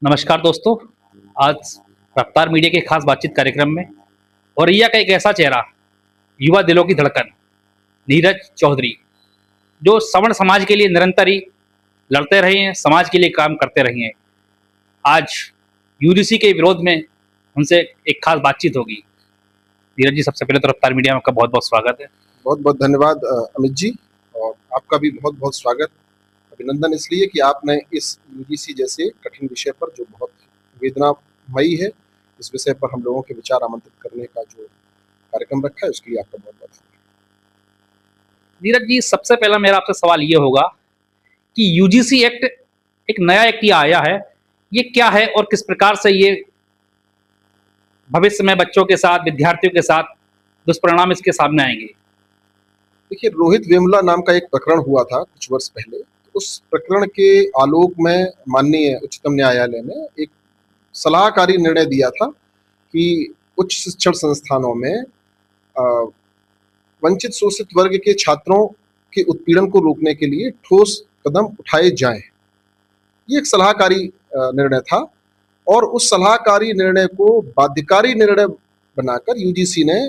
नमस्कार दोस्तों। आज रफ्तार मीडिया के खास बातचीत कार्यक्रम में औरैया का एक ऐसा चेहरा, युवा दिलों की धड़कन, नीरज चौधरी, जो सवर्ण समाज के लिए निरंतर ही लड़ते रहे हैं, समाज के लिए काम करते रहे हैं। आज यूजीसी के विरोध में उनसे एक खास बातचीत होगी। नीरज जी, सबसे पहले तो रफ्तार मीडिया में आपका बहुत बहुत स्वागत है। बहुत बहुत धन्यवाद अमित जी। और आपका भी बहुत बहुत स्वागत, अभिनंदन इसलिए कि आपने इस यूजीसी जैसे कठिन विषय पर, जो बहुत वेदनामयी है, इस विषय पर हम लोगों के विचार आमंत्रित करने का जो कार्यक्रम रखा है, उसके लिए आपका बहुत बहुत धन्यवाद। नीरज जी, सबसे पहला मेरा आपसे सवाल ये होगा कि यूजीसी एक्ट, एक नया एक्ट ये आया है, ये क्या है और किस प्रकार से ये भविष्य में बच्चों के साथ, विद्यार्थियों के साथ दुष्परिणाम इसके सामने आएंगे? देखिए, रोहित वेमुला नाम का एक प्रकरण हुआ था कुछ वर्ष पहले। उस प्रकरण के आलोक में माननीय उच्चतम न्यायालय ने एक सलाहकारी निर्णय दिया था कि उच्च शिक्षण संस्थानों में वंचित शोषित वर्ग के छात्रों के उत्पीड़न को रोकने के लिए ठोस कदम उठाए जाएं। ये एक सलाहकारी निर्णय था और उस सलाहकारी निर्णय को बाध्यकारी निर्णय बनाकर यूजीसी ने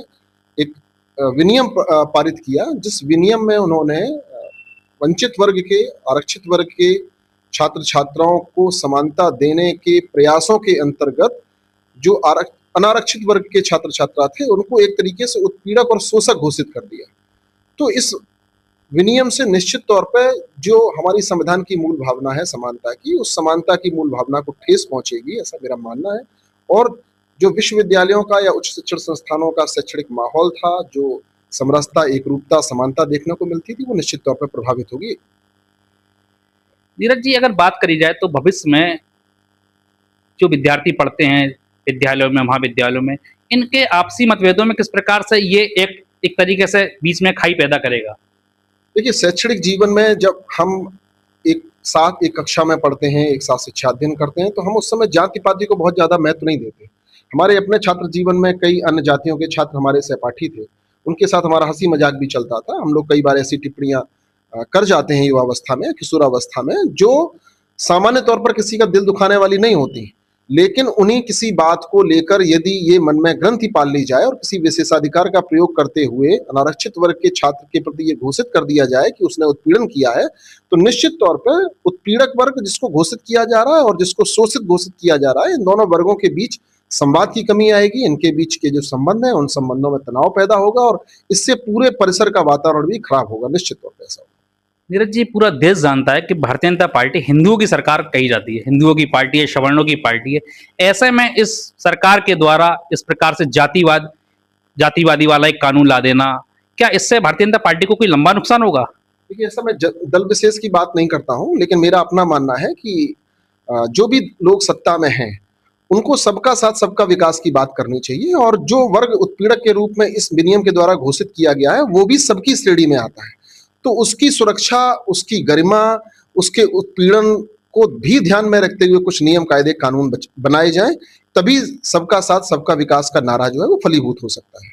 एक विनियम पारित किया, जिस विनियम में उन्होंने वंचित वर्ग के, आरक्षित वर्ग के छात्र छात्राओं को समानता देने के प्रयासों के अंतर्गत जो अनारक्षित वर्ग के छात्र छात्रा थे, उनको एक तरीके से उत्पीड़क और शोषक घोषित कर दिया। तो इस विनियम से निश्चित तौर पर जो हमारी संविधान की मूल भावना है समानता की, उस समानता की मूल भावना को ठेस पहुंचेगी, ऐसा मेरा मानना है। और जो विश्वविद्यालयों का या उच्च शिक्षण संस्थानों का शैक्षणिक माहौल था, जो समरसता, एकरूपता, समानता देखने को मिलती थी, वो निश्चित तौर पर प्रभावित होगी। नीरज जी, अगर बात करी जाए तो भविष्य में जो विद्यार्थी पढ़ते हैं विद्यालयों में, महाविद्यालयों में, इनके आपसी मतभेदों में किस प्रकार से ये एक तरीके से बीच में खाई पैदा करेगा? देखिए, शैक्षणिक जीवन में जब हम एक साथ एक कक्षा में पढ़ते हैं, एक साथ शिक्षा अध्ययन करते हैं, तो हम उस समय जाति पाति को बहुत ज्यादा महत्व नहीं देते। हमारे अपने छात्र जीवन में कई अन्य जातियों के छात्र हमारे सहपाठी थे, उनके साथ हमारा हंसी मजाक भी चलता था। हम लोग कई बार ऐसी टिप्पणियां कर जाते हैं युवावस्था में, किशोरावस्था में, जो सामान्य तौर पर किसी का दिल दुखाने वाली नहीं होती, लेकिन उन्हीं किसी बात को लेकर यदि ये मन में ग्रंथि पाल ली जाए और किसी विशेषाधिकार का प्रयोग करते हुए अनारक्षित वर्ग के छात्र के प्रति ये घोषित कर दिया जाए कि उसने उत्पीड़न किया है, तो निश्चित तौर पर उत्पीड़क वर्ग जिसको घोषित किया जा रहा है और जिसको शोषित घोषित किया जा रहा है, इन दोनों वर्गों के बीच संवाद की कमी आएगी। इनके बीच के जो संबंध है, उन संबंधों में तनाव पैदा होगा और इससे पूरे परिसर का वातावरण भी खराब होगा, निश्चित तौर पर ऐसा होगा। नीरज जी, पूरा देश जानता है कि भारतीय जनता पार्टी हिंदुओं की सरकार कही जाती है, हिंदुओं की पार्टी है, सवर्णों की पार्टी है। ऐसे में इस सरकार के द्वारा इस प्रकार से जातिवादी वाला एक कानून ला देना, क्या इससे भारतीय जनता पार्टी को कोई लंबा नुकसान होगा? देखिए, ऐसा मैं दल विशेष की बात नहीं करता हूं, लेकिन मेरा अपना मानना है कि जो भी लोग सत्ता में हैं, उनको सबका साथ सबका विकास की बात करनी चाहिए। और जो वर्ग उत्पीड़क के रूप में इस विनियम के द्वारा घोषित किया गया है, वो भी सबकी श्रेणी में आता है। तो उसकी सुरक्षा, उसकी गरिमा, उसके उत्पीड़न को भी ध्यान में रखते हुए कुछ नियम, कायदे, कानून बनाए जाएं, तभी सबका साथ सबका विकास का नारा जो है वो फलीभूत हो सकता है।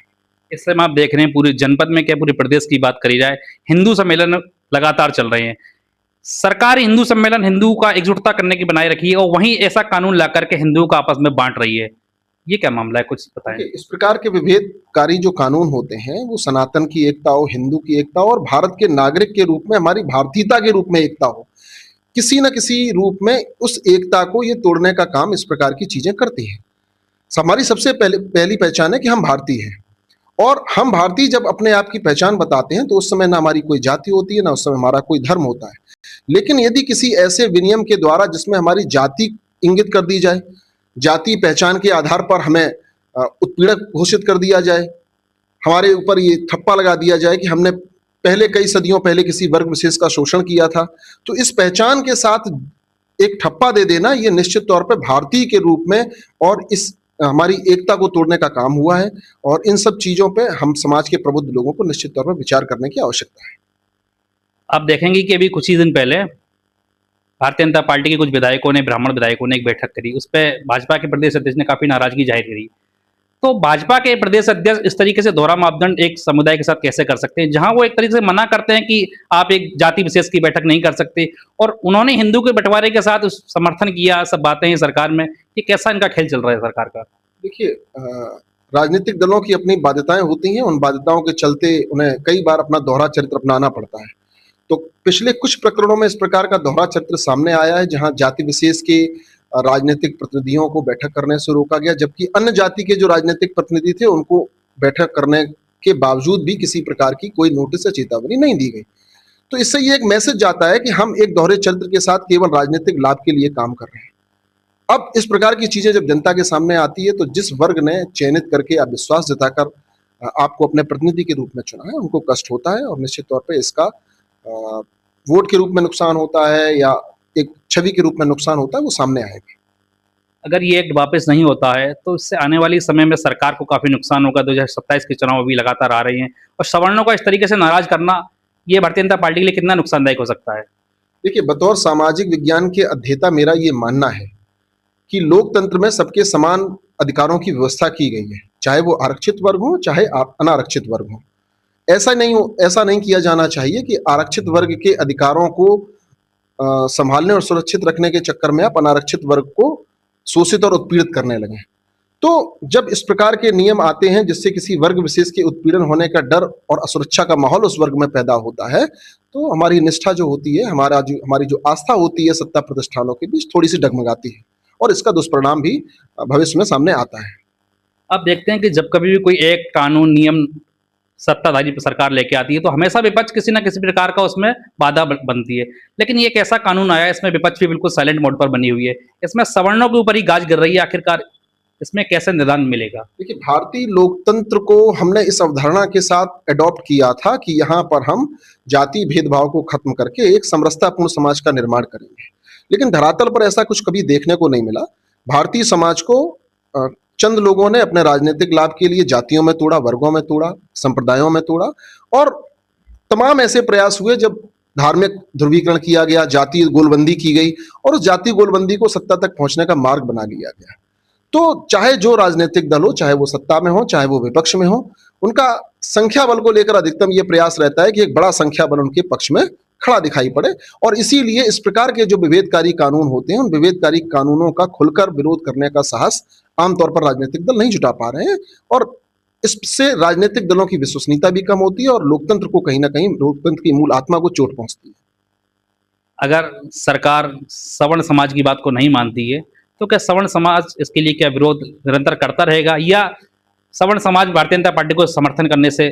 इस समय आप देख रहे हैं पूरे जनपद में, क्या पूरे प्रदेश की बात करी जाए, हिंदू सम्मेलन लगातार चल रहे हैं। सरकार हिंदू सम्मेलन, हिंदू का एकजुटता करने की बनाए रखी है और वहीं ऐसा कानून ला करके हिंदुओं का आपस में बांट रही है। ये क्या मामला है, कुछ बताएं। इस प्रकार के विभेदकारी जो कानून होते हैं, वो सनातन की एकता हो, हिंदू की एकता हो और भारत के नागरिक के रूप में हमारी भारतीयता के रूप में एकता हो, किसी न किसी रूप में उस एकता को ये तोड़ने का काम इस प्रकार की चीजें करती हैं। हमारी सबसे पहली पहचान है कि हम भारतीय हैं, और हम भारतीय जब अपने आप की पहचान बताते हैं, तो उस समय ना हमारी कोई जाति होती है, ना उस समय हमारा कोई धर्म होता है। लेकिन यदि किसी ऐसे विनियम के द्वारा जिसमें हमारी जाति इंगित कर दी जाए, जाति पहचान के आधार पर हमें उत्पीड़क घोषित कर दिया जाए, हमारे ऊपर ये ठप्पा लगा दिया जाए कि हमने पहले, कई सदियों पहले किसी वर्ग विशेष का शोषण किया था, तो इस पहचान के साथ एक ठप्पा दे देना, ये निश्चित तौर पर भारतीय के रूप में और इस हमारी एकता को तोड़ने का काम हुआ है। और इन सब चीजों पे हम समाज के प्रबुद्ध लोगों को निश्चित तौर पर विचार करने की आवश्यकता है। आप देखेंगे कि अभी कुछ ही दिन पहले भारतीय जनता पार्टी के कुछ विधायकों ने, ब्राह्मण विधायकों ने एक बैठक करी, उस पर भाजपा के प्रदेश अध्यक्ष ने काफी नाराजगी जाहिर करी। तो भाजपा के प्रदेश अध्यक्ष इस तरीके से दोहरा मापदंड एक समुदाय के साथ कैसे कर सकते हैं, जहां वो एक तरीके से मना करते हैं कि आप एक जाति विशेष की बैठक नहीं कर सकते, और उन्होंने हिंदू के बंटवारे के साथ समर्थन किया, सब बातें हैं सरकार में। ये कैसा इनका खेल चल रहा है सरकार का? देखिए, राजनीतिक दलों की अपनी बाध्यताएं होती हैं, उन बाध्यताओं के चलते उन्हें कई बार अपना दोहरा चरित्र अपनाना पड़ता है। तो पिछले कुछ प्रकरणों में इस प्रकार का दोहरा चरित्र सामने आया है, जहां जाति विशेष के राजनीतिक प्रतिनिधियों को बैठक करने से रोका गया, जबकि अन्य जाति के जो राजनीतिक प्रतिनिधि थे उनको बैठक करने के बावजूद भी किसी प्रकार की कोई नोटिस या चेतावनी नहीं दी गई। तो इससे ये एक मैसेज जाता है कि हम एक दोहरे चरित्र के साथ केवल राजनीतिक लाभ के लिए काम कर रहे हैं। अब इस प्रकार की चीजें जब जनता के सामने आती है, तो जिस वर्ग ने चयनित करके आप विश्वास जताकर आपको अपने प्रतिनिधि के रूप में चुना है, उनको कष्ट होता है, और निश्चित तौर पे इसका वोट के रूप में नुकसान होता है या एक छवि के रूप में नुकसान होता है, वो सामने आएगा। अगर ये एक्ट वापस नहीं होता है तो इससे आने वाले समय में सरकार को काफी नुकसान होगा। 2027 के चुनाव अभी लगातार आ रहे हैं, और सवर्णों को इस तरीके से नाराज करना, ये भारतीय जनता पार्टी के लिए कितना नुकसानदायक हो सकता है? देखिए, बतौर सामाजिक विज्ञान के अध्येता मेरा ये मानना है कि लोकतंत्र में सबके समान अधिकारों की व्यवस्था की गई है, चाहे वो आरक्षित वर्ग हो चाहे अनारक्षित वर्ग हो। ऐसा नहीं किया जाना चाहिए कि आरक्षित वर्ग के अधिकारों को संभालने और सुरक्षित रखने के चक्कर में आप अनारक्षित वर्ग को शोषित और उत्पीड़ित करने लगे। तो जब इस प्रकार के नियम आते हैं जिससे किसी वर्ग विशेष के उत्पीड़न होने का डर और असुरक्षा का माहौल उस वर्ग में पैदा होता है, तो हमारी निष्ठा जो होती है, हमारी जो आस्था होती है सत्ता प्रतिष्ठानों के बीच, थोड़ी सी डगमगाती है, और इसका दुष्परिणाम भी भविष्य में सामने आता है। अब देखते हैं कि जब कभी भी कोई एक कानून नियम सत्ताधारी सरकार लेके आती है तो हमेशा विपक्ष किसी ना किसी प्रकार का उसमें बाधा बनती है। लेकिन ये एक ऐसा कानून आया, इसमें विपक्ष भी बिल्कुल साइलेंट मोड पर बनी हुई है, इसमें सवर्णों के ऊपर ही गाज गिर रही है। आखिरकार इसमें कैसे निदान मिलेगा? देखिए, भारतीय लोकतंत्र को हमने इस अवधारणा के साथ अडॉप्ट किया था कि यहाँ पर हम जाति भेदभाव को खत्म करके एक समरसतापूर्ण समाज का निर्माण करेंगे, लेकिन धरातल पर ऐसा कुछ कभी देखने को नहीं मिला। भारतीय समाज को चंद लोगों ने अपने राजनीतिक लाभ के लिए जातियों में तोड़ा, वर्गों में तोड़ा, संप्रदायों में तोड़ा, और तमाम ऐसे प्रयास हुए जब धार्मिक ध्रुवीकरण किया गया, जाति गोलबंदी की गई, और उस जाति गोलबंदी को सत्ता तक पहुंचने का मार्ग बना लिया गया। तो चाहे जो राजनीतिक दल हो, चाहे वो सत्ता में हो चाहे वो विपक्ष में हो, उनका संख्या बल को लेकर अधिकतम ये प्रयास रहता है कि एक बड़ा संख्या बल उनके पक्ष में खड़ा दिखाई पड़े, और इसीलिए इस प्रकार के जो विभेदकारी कानून होते हैं, उन विभेदकारी कानूनों का खुलकर विरोध करने का साहस आमतौर पर राजनीतिक दल नहीं जुटा पा रहे हैं, और इससे राजनीतिक दलों की विश्वसनीयता भी कम होती है और लोकतंत्र को कहीं ना कहीं, लोकतंत्र की मूल आत्मा को चोट पहुंचती है। अगर सरकार सवर्ण समाज की बात को नहीं मानती है तो क्या सवर्ण समाज इसके लिए क्या विरोध निरंतर करता रहेगा, या सवर्ण समाज भारतीय जनता पार्टी को समर्थन करने से?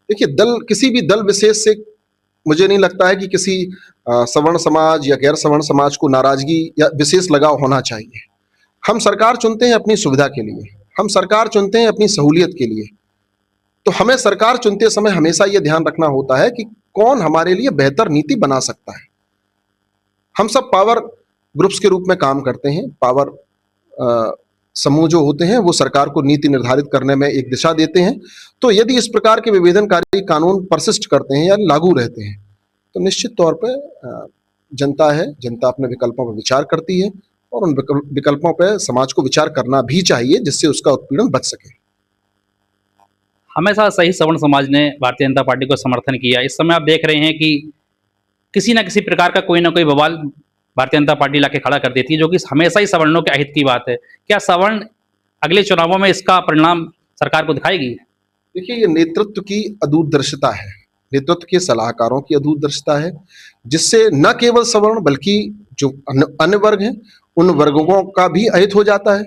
देखिए, किसी भी दल विशेष से मुझे नहीं लगता है कि किसी सवर्ण समाज या गैर सवर्ण समाज को नाराजगी या विशेष लगाव होना चाहिए। हम सरकार चुनते हैं अपनी सुविधा के लिए, हम सरकार चुनते हैं अपनी सहूलियत के लिए। तो हमें सरकार चुनते समय हमेशा यह ध्यान रखना होता है कि कौन हमारे लिए बेहतर नीति बना सकता है। हम सब पावर ग्रुप्स के रूप में काम करते हैं। पावर समूह जो होते हैं वो सरकार को नीति निर्धारित करने में एक दिशा देते हैं। तो यदि इस प्रकार के विभेदनकारी कानून परसिस्ट करते हैं या लागू रहते हैं, तो निश्चित तौर पर जनता है, जनता अपने विकल्पों पर विचार करती है, और उन विकल्पों पर समाज को विचार करना भी चाहिए जिससे उसका उत्पीड़न बच सके। हमेशा सही सवर्ण समाज ने भारतीय जनता पार्टी को समर्थन किया। इस समय आप देख रहे हैं कि किसी न किसी प्रकार का कोई ना कोई बवाल भारतीय जनता पार्टी लाके खड़ा कर देती है, जो कि हमेशा ही सवर्णों के अहित की बात है। क्या सवर्ण अगले चुनावों में इसका परिणाम सरकार को दिखाएगी? देखिए, ये नेतृत्व की अदूरदर्शिता है, नेतृत्व के सलाहकारों की अदूरदर्शिता है, जिससे न केवल सवर्ण बल्कि जो अन्य वर्ग हैं उन वर्गों का भी अहित हो जाता है।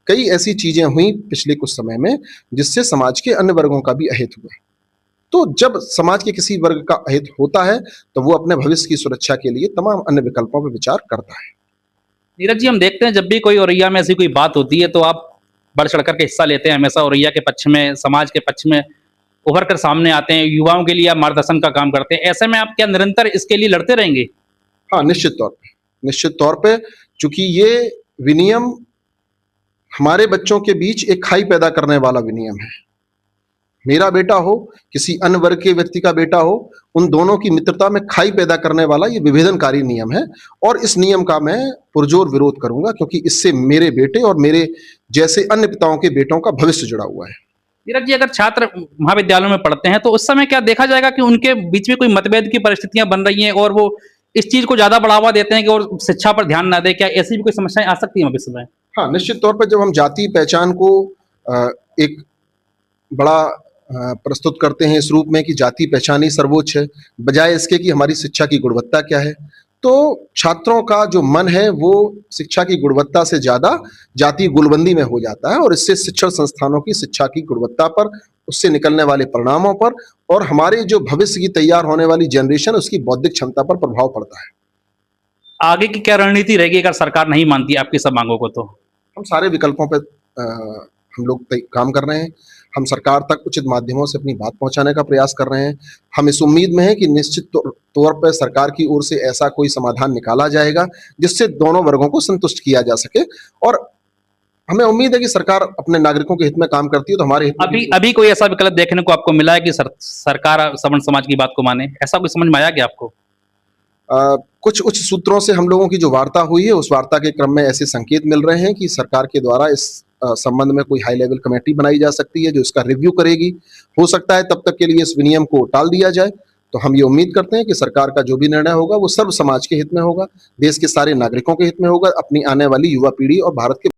कई ऐसी चीजें हुई पिछले कुछ समय में जिससे समाज के अन्य वर्गों का भी अहित हुआ। तो जब समाज के किसी वर्ग का अहित होता है तो वो अपने भविष्य की सुरक्षा के लिए तमाम अन्य विकल्पों पर विचार करता है। नीरज जी, हम देखते हैं जब भी कोई औरैया में ऐसी कोई बात होती है तो आप बढ़ चढ़ कर के हिस्सा लेते हैं, हमेशा औरैया के पक्ष में, समाज के पक्ष में उभर कर सामने आते हैं, युवाओं के लिए आप मार्गदर्शन का काम करते हैं। ऐसे में आप क्या निरंतर इसके लिए लड़ते रहेंगे? हाँ, निश्चित तौर पे चूंकि ये विनियम हमारे बच्चों के बीच एक खाई पैदा करने वाला विनियम है। मेरा बेटा हो, किसी अन्य वर्ग के व्यक्ति का बेटा हो, उन दोनों की मित्रता में खाई पैदा करने वाला ये विभेदनकारी नियम है, और इस नियम का मैं पुरजोर विरोध करूंगा, क्योंकि इससे मेरे बेटे और मेरे जैसे अन्य पिताओं के बेटों का भविष्य जुड़ा हुआ है। नीरज जी, अगर छात्र महाविद्यालयों में पढ़ते हैं तो उस समय क्या देखा जाएगा कि उनके बीच में कोई मतभेद की परिस्थितियां बन रही हैं और वो इस चीज को ज्यादा बढ़ावा देते हैं कि और शिक्षा पर ध्यान ना दे? क्या ऐसी भी कोई समस्याएं आ सकती है भविष्य में? हाँ, निश्चित तौर पर जब हम जाति पहचान को एक बड़ा प्रस्तुत करते हैं इस रूप में कि जाति पहचान ही सर्वोच्च है, बजाय इसके कि हमारी शिक्षा की गुणवत्ता क्या है, तो छात्रों का जो मन है वो शिक्षा की गुणवत्ता से ज़्यादा जाति गुलबंदी में हो जाता है और इससे शिक्षण संस्थानों की शिक्षा की गुणवत्ता पर, उससे निकलने वाले परिणामों पर और हमारे जो भविष्य की तैयार होने वाली जनरेशन उसकी बौद्धिक क्षमता पर प्रभाव पड़ता है। आगे की क्या रणनीति रहेगी अगर सरकार नहीं मानती आपकी सब मांगों को? तो हम सारे विकल्पों पे हम लोग काम कर रहे हैं। हम सरकार तक उचित माध्यमों से अपनी बात पहुंचाने का प्रयास कर रहे हैं। हम इस उम्मीद में हैं कि निश्चित तौर पर सरकार की ओर से ऐसा कोई समाधान निकाला जाएगा जिससे दोनों वर्गों को संतुष्ट किया जा सके और हमें उम्मीद है कि सरकार अपने नागरिकों के हित में काम करती है तो हमारे हित में अभी कोई ऐसा विकल्प देखने को आपको मिला है कि सरकार सवर्ण समाज की बात को माने? ऐसा कोई समझ में आया क्या आपको? कुछ उच्च सूत्रों से हम लोगों की जो वार्ता हुई है उस वार्ता के क्रम में ऐसे संकेत मिल रहे हैं कि सरकार के द्वारा इस संबंध में कोई हाई लेवल कमेटी बनाई जा सकती है जो इसका रिव्यू करेगी। हो सकता है तब तक के लिए इस विनियम को टाल दिया जाए। तो हम ये उम्मीद करते हैं कि सरकार का जो भी निर्णय होगा वो सर्व समाज के हित में होगा, देश के सारे नागरिकों के हित में होगा, अपनी आने वाली युवा पीढ़ी और भारत के